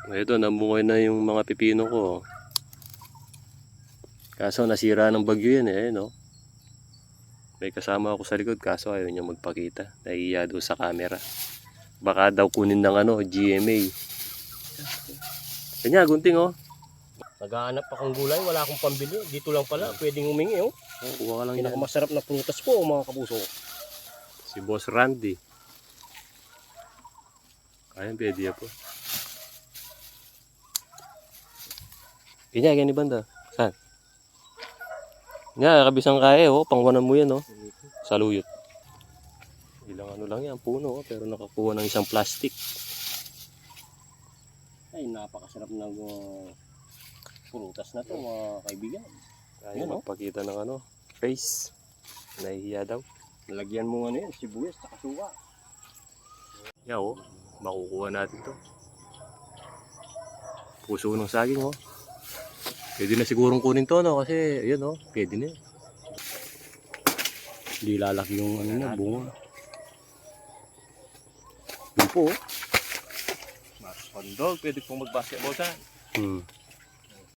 Ito, namungoy na yung mga pipino ko. Kaso nasira ng bagyo yan eh, no? May kasama ako sa likod kaso ayaw niya magpakita. Nahihiya doon sa camera. Baka daw kunin ng GMA. Kanya, gunting oh. Naghahanap akong gulay, wala akong pambili. Dito lang pala, pwedeng humingi oh. Kuha ka lang yan. Pinakamasarap na prutas po mga kapuso. Si Boss Randy. Ayan, pwede po. Kanya, ganyan banda. Saan? Nga, kabisang kaya oh. Pangwanan mo yan oh. Saluyot. Ilang lang yan, puno oh. Pero nakakuha ng isang plastic. Ay, napakasarap ng prutas na to mga kaibigan. Ayaw magpakita ng face. Nahihiya daw. Nalagyan mo yan, sibuyas, saka suka. Yan oh. Makukuha natin to. Puso ng saging oh. Pwede na sigurong kunin to no kasi yun oh, pwede na. Hindi lalaki yung bunga. Yun po oh. Mas kondog, pwede pong mag-basketball saan.